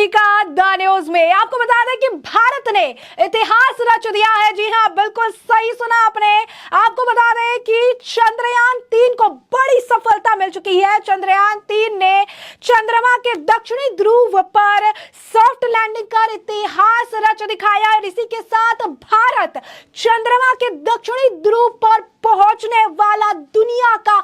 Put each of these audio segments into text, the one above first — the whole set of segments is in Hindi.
सभी का द न्यूज में। आपको बता दें कि भारत ने इतिहास रच दिया है। जी हां, बिल्कुल सही सुना आपने। आपको बता दें कि चंद्रयान-3 को बड़ी सफलता मिल चुकी है। चंद्रयान-3 ने चंद्रमा के दक्षिणी ध्रुव पर सॉफ्ट लैंडिंग कर इतिहास रच दिखाया और इसी के साथ भारत चंद्रमा के दक्षिणी ध्रुव पर पहुंचने वाला दुनिया का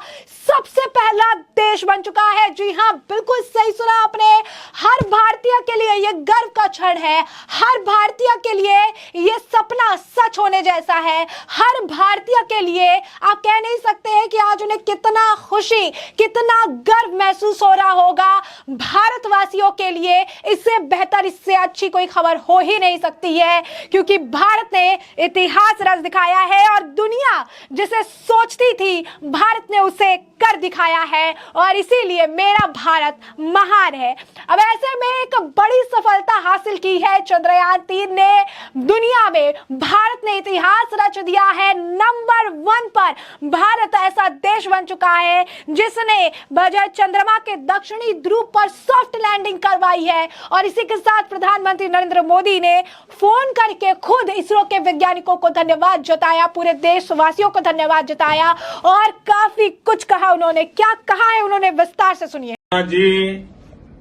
सबसे पहला देश बन चुका है। जी हां, बिल्कुल सही सुना आपने। हर भारतीय के लिए यह गर्व का क्षण है। हर भारतीय के लिए यह सपना सच होने जैसा है। हर भारतीय के लिए आप कह नहीं सकते हैं कि आज उन्हें कितना खुशी, कितना गर्व महसूस हो रहा होगा। भारतवासियों के लिए इससे बेहतर, इससे अच्छी कोई खबर हो ही नहीं सकती है, क्योंकि भारत ने इतिहास रच दिखाया है और दुनिया जिसे सोचती थी भारत ने उसे कर दिखाया है और इसीलिए मेरा भारत महान है। अब ऐसे में एक बड़ी सफलता हासिल की है चंद्रयान-3 ने। दुनिया में भारत ने इतिहास रच दिया है। नंबर 1 पर भारत ऐसा देश बन चुका है जिसने बजाय चंद्रमा के दक्षिणी ध्रुव पर सॉफ्ट लैंडिंग करवाई है। और इसी के साथ प्रधानमंत्री नरेंद्र मोदी ने फोन करके खुद इसरो के वैज्ञानिकों को धन्यवाद जताया, पूरे देशवासियों को धन्यवाद जताया और काफी कुछ कहा। उन्होंने क्या कहा है, उन्होंने विस्तार से सुनिए। जी,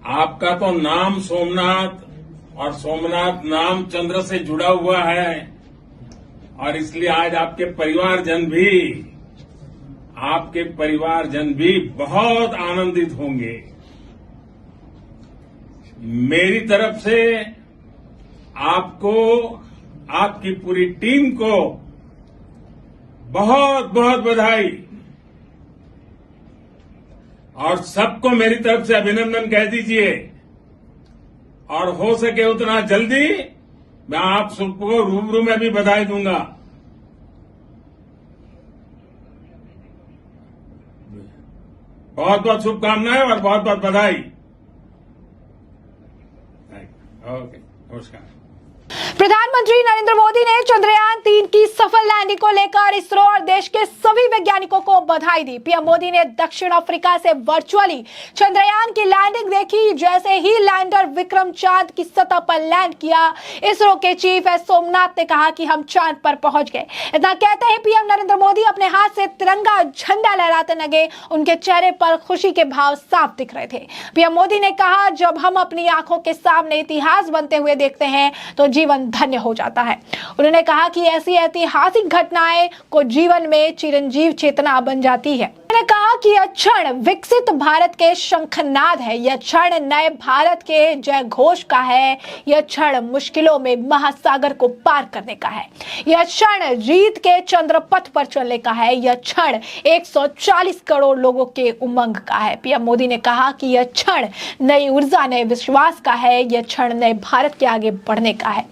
आपका तो नाम सोमनाथ और सोमनाथ नाम चंद्र से जुड़ा हुआ है और इसलिए आज आपके परिवारजन भी बहुत आनंदित होंगे। मेरी तरफ से आपको, आपकी पूरी टीम को बहुत बहुत बधाई और सबको मेरी तरफ से अभिनंदन कह दीजिए और हो सके उतना जल्दी मैं आप सबको रूबरू में भी बधाई दूंगा। बहुत बहुत शुभकामनाएं और बहुत बहुत बधाई। ओके, नमस्कार। प्रधानमंत्री नरेंद्र मोदी ने चंद्रयान-3 की सफल लैंडिंग को लेकर इसरो और देश के सभी वैज्ञानिकों को बधाई दी। पीएम मोदी ने दक्षिण अफ्रीका से वर्चुअली चंद्रयान की लैंडिंग देखी। जैसे ही लैंडर विक्रम चांद की सतह पर लैंड किया, इसरो के चीफ एस सोमनाथ ने कहा कि हम चांद पर पहुंच गए। इतना कहते ही पीएम नरेंद्र मोदी अपने हाथ से तिरंगा झंडा लहराते लगे। उनके चेहरे पर खुशी के भाव साफ दिख रहे थे। पीएम मोदी ने कहा, जब हम अपनी आंखों के सामने इतिहास बनते हुए देखते हैं तो जीवन धन्य हो जाता है। उन्होंने कहा कि ऐसी ऐतिहासिक घटनाएं को जीवन में चिरंजीव चेतना बन जाती है। उन्होंने कहा कि यह क्षण विकसित भारत के शंखनाद है, यह क्षण नए भारत के जय घोष का है, यह क्षण मुश्किलों में महासागर को पार करने का है, यह क्षण जीत के चंद्रपथ पर चलने का है, यह क्षण 140 करोड़ लोगों के उमंग का है। पीएम मोदी ने कहा कि यह क्षण नई ऊर्जा, नए विश्वास का है, यह क्षण नए भारत के आगे बढ़ने का है।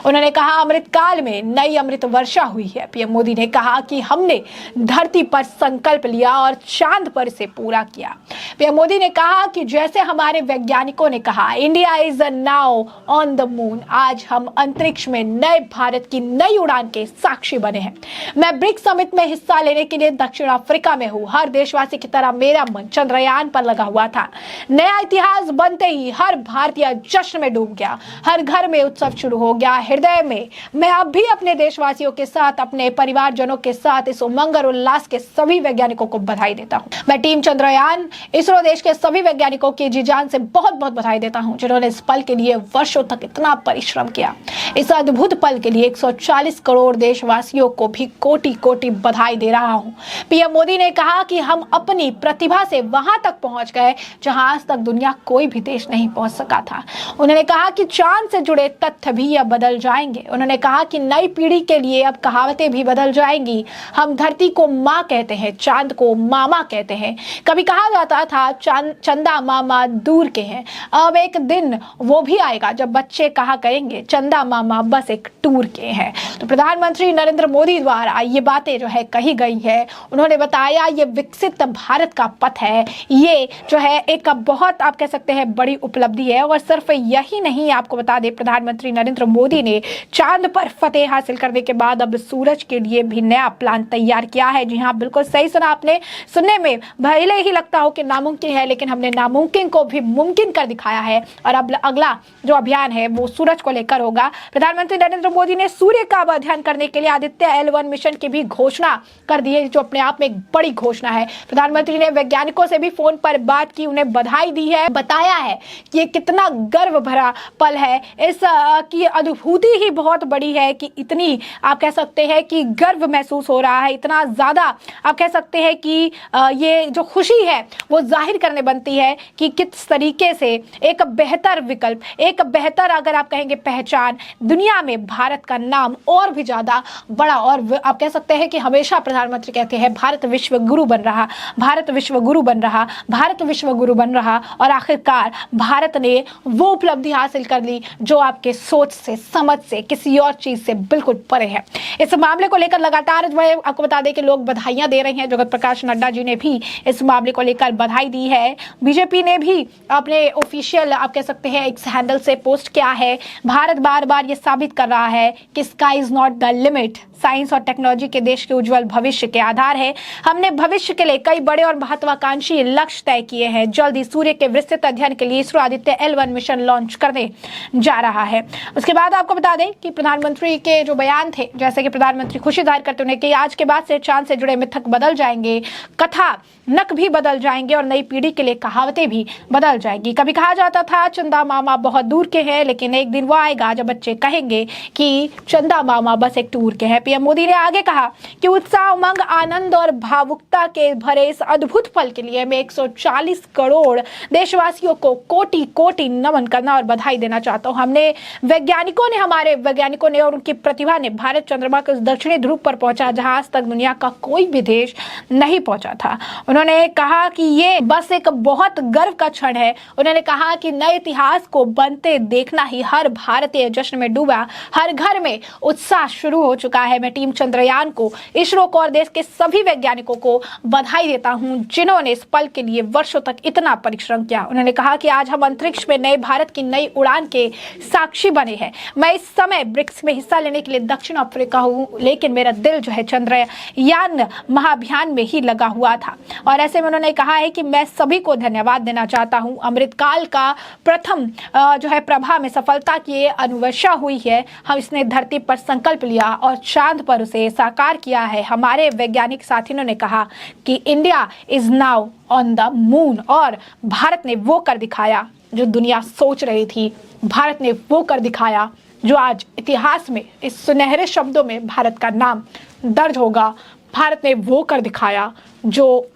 उन्होंने कहा, अमृत काल में नई अमृत वर्षा हुई है। पीएम मोदी ने कहा कि हमने धरती पर संकल्प लिया और चांद पर इसे पूरा किया। पीएम मोदी ने कहा कि जैसे हमारे वैज्ञानिकों ने कहा, India is now on the moon, आज हम अंतरिक्ष में नए भारत की नई उड़ान के साक्षी बने हैं। मैं ब्रिक्स समिट में हिस्सा लेने के लिए दक्षिण अफ्रीका में हूं। हर देशवासी की तरह मेरा मन चंद्रयान पर लगा हुआ था। नया इतिहास बनते ही हर भारतीय जश्न में डूब गया, हर घर में उत्सव शुरू हो गया। हृदय में मैं अब भी अपने देशवासियों के साथ, अपने परिवारजनों के साथ इस उमंग और उल्लास के सभी वैज्ञानिकों को बधाई देता हूं। मैं टीम चंद्रयान, इसरो, देश के सभी वैज्ञानिकों की जी जान से बहुत बहुत बधाई देता हूं, जिन्होंने इस पल के लिए वर्षों तक इतना परिश्रम किया। इस अद्भुत पल के लिए 140 करोड़ देशवासियों को भी कोटि कोटि बधाई दे रहा हूं। पीएम मोदी ने कहा कि हम अपनी प्रतिभा से वहां तक पहुंच गए जहां आज तक दुनिया कोई भी देश नहीं पहुंच सका था। उन्होंने कहा कि चांद से जुड़े तथ्य भी अब बदल जाएंगे। उन्होंने कहा कि नई पीढ़ी के लिए अब कहावतें भी बदल जाएंगी। हम धरती को माँ कहते हैं, चांद को मामा कहते हैं। कभी कहा जाता था चंदा मामा दूर के हैं। अब एक दिन वो भी आएगा जब बच्चे कहा करेंगे चंदा मामा बस एक टूर के हैं। तो प्रधानमंत्री नरेंद्र मोदी द्वारा ये बातें जो है कही गई है। उन्होंने बताया ये विकसित भारत का पथ है। ये जो है एक बहुत, आप कह सकते हैं, बड़ी उपलब्धि है। और सिर्फ यही नहीं, आपको बता दें, प्रधानमंत्री नरेंद्र मोदी मोदी ने चांद पर फतेह हासिल करने के बाद अब सूरज के लिए भी नया प्लान तैयार किया है। जी हाँ, बिल्कुल सही सुना आपने। सुनने में भले ही लगता हो कि नामुमकिन है, लेकिन हमने नामुमकिन को भी मुमकिन कर दिखाया है। और अब अगला जो अभियान है वो सूरज को लेकर होगा। प्रधानमंत्री नरेंद्र मोदी ने सूर्य का अध्ययन करने के लिए आदित्य L1 मिशन की भी घोषणा कर दी है, जो अपने आप में एक बड़ी घोषणा है। प्रधानमंत्री ने वैज्ञानिकों से भी फोन पर बात की, उन्हें बधाई दी है, बताया है कि ये कितना गर्व भरा पल है। इस की अनुभूति ही बहुत बड़ी है कि इतनी आप कह सकते हैं कि गर्व महसूस हो रहा है, इतना ज्यादा आप कह सकते हैं कि ये जो खुशी है वो जाहिर करने बनती है कि किस तरीके से एक बेहतर विकल्प, एक बेहतर अगर आप कहेंगे पहचान दुनिया में भारत का नाम और भी ज्यादा बड़ा। और आप कह सकते हैं कि हमेशा प्रधानमंत्री कहते हैं भारत विश्व गुरु बन रहा, भारत विश्व गुरु बन रहा, भारत विश्व गुरु बन रहा। और आखिरकार भारत ने वो उपलब्धि हासिल कर ली जो आपके सोच से, समझ से, किसी और चीज से बिल्कुल परे है। इस मामले को लेकर लगातार आपको बता दें कि लोग बधाइयां दे रहे हैं। जगत प्रकाश नड्डा जी ने भी इस मामले को लेकर बधाई दी है। बीजेपी ने भी अपने ऑफिशियल आप कह सकते हैं एक हैंडल से पोस्ट किया है, भारत बार बार ये साबित कर रहा है कि sky is not the limit, science और टेक्नोलॉजी के देश के उज्जवल भविष्य के आधार है। हमने भविष्य के लिए कई बड़े और महत्वाकांक्षी लक्ष्य तय किए हैं। जल्द ही सूर्य के विस्तृत अध्ययन के लिए ISRO Aditya L1 mission launch करने जा रहा है। उसके बाद आपको बता दें कि प्रधानमंत्री के जो बयान थे, जैसे कि प्रधानमंत्री खुशी जाहिर करते हुए कि आज के बाद से चांद से जुड़े मिथक बदल जाएंगे, कथा नक भी बदल जाएंगे और नई पीढ़ी के लिए कहावतें भी बदल जाएंगी। कभी कहा जाता था चंदा मामा बहुत दूर के हैं, लेकिन एक दिन वो आएगा जब बच्चे कहेंगे कि चंदा मामा बस एक टूर के हैं। पीएम मोदी ने आगे कहा कि उत्साह, उमंग, आनंद और भावुकता के भरे इस अद्भुत पल के लिए मैं 140 करोड़ देशवासियों को कोटि कोटि नमन करना और बधाई देना चाहता हूँ। हमारे वैज्ञानिकों ने और उनकी प्रतिभा ने भारत चंद्रमा के उस दक्षिणी ध्रुव पर पहुंचा जहां आज तक दुनिया का कोई भी देश नहीं पहुंचा था। उन्होंने कहा कि ये बस एक बहुत गर्व का क्षण है। उन्होंने कहा कि नए इतिहास को बनते देखना ही हर भारतीय जश्न में डूबा, हर घर में उत्साह शुरू हो चुका है। मैं टीम चंद्रयान को, इसरो को और देश के सभी वैज्ञानिकों को बधाई देता हूं जिन्होंने इस पल के लिए वर्षों तक इतना परिश्रम किया। उन्होंने कहा कि आज हम अंतरिक्ष में नए भारत की नई उड़ान के साक्षी बने हैं। मैं इस समय ब्रिक्स में हिस्सा लेने के लिए दक्षिण अफ्रीका हूं, लेकिन मेरा दिल जो है चंद्रयान महाअभियान में ही लगा हुआ था। और ऐसे में उन्होंने कहा है कि मैं सभी को धन्यवाद देना चाहता हूं। अमृतकाल का प्रथम जो है प्रभा में सफलता की अनुवर्षा हुई है। हम इसने धरती पर संकल्प लिया और चांद पर उसे साकार किया है। हमारे वैज्ञानिक साथियों ने कहा कि India is now on the moon, और भारत ने वो कर दिखाया जो दुनिया सोच रही थी। भारत ने वो कर दिखाया जो आज इतिहास में इस सुनहरे शब्दों में भारत का नाम दर्ज होगा। भारत ने वो कर दिखाया जो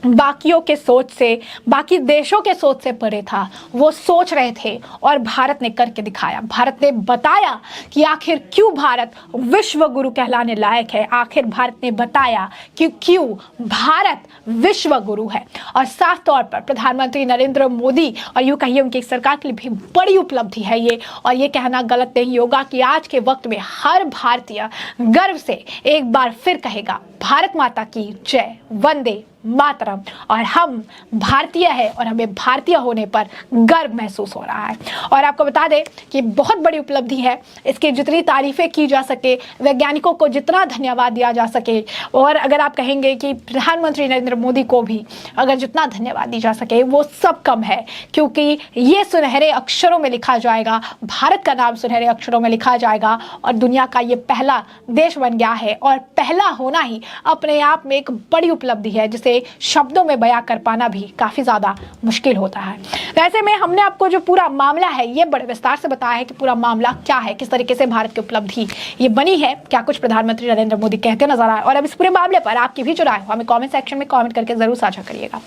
बाकियों के सोच से, बाकी देशों के सोच से परे था। वो सोच रहे थे और भारत ने करके दिखाया। भारत ने बताया कि आखिर क्यों भारत विश्व गुरु कहलाने लायक है। आखिर भारत ने बताया कि क्यों भारत विश्व गुरु है। और साफ तौर पर प्रधानमंत्री नरेंद्र मोदी और यूं कहिए उनकी सरकार के लिए भी बड़ी उपलब्धि है ये। और ये कहना गलत नहीं होगा कि आज के वक्त में हर भारतीय गर्व से एक बार फिर कहेगा भारत माता की जय, वंदे मातरम। और हम भारतीय हैं और हमें भारतीय होने पर गर्व महसूस हो रहा है। और आपको बता दें कि बहुत बड़ी उपलब्धि है। इसकी जितनी तारीफें की जा सके, वैज्ञानिकों को जितना धन्यवाद दिया जा सके, और अगर आप कहेंगे कि प्रधानमंत्री नरेंद्र मोदी को भी अगर जितना धन्यवाद दी जा सके वो सब कम है, क्योंकि ये सुनहरे अक्षरों में लिखा जाएगा, भारत का नाम सुनहरे अक्षरों में लिखा जाएगा और दुनिया का ये पहला देश बन गया है। और पहला होना ही अपने आप में एक बड़ी उपलब्धि है जिसे शब्दों में बयां कर पाना भी काफी ज्यादा मुश्किल होता है। वैसे में हमने आपको जो पूरा मामला है ये बड़े विस्तार से बताया है कि पूरा मामला क्या है, किस तरीके से भारत की उपलब्धि ये बनी है, क्या कुछ प्रधानमंत्री नरेंद्र मोदी कहते नजर आए। और अब इस पूरे मामले पर आपकी भी जो राय हो हमें कमेंट सेक्शन में कमेंट करके जरूर साझा करिएगा।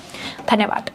धन्यवाद।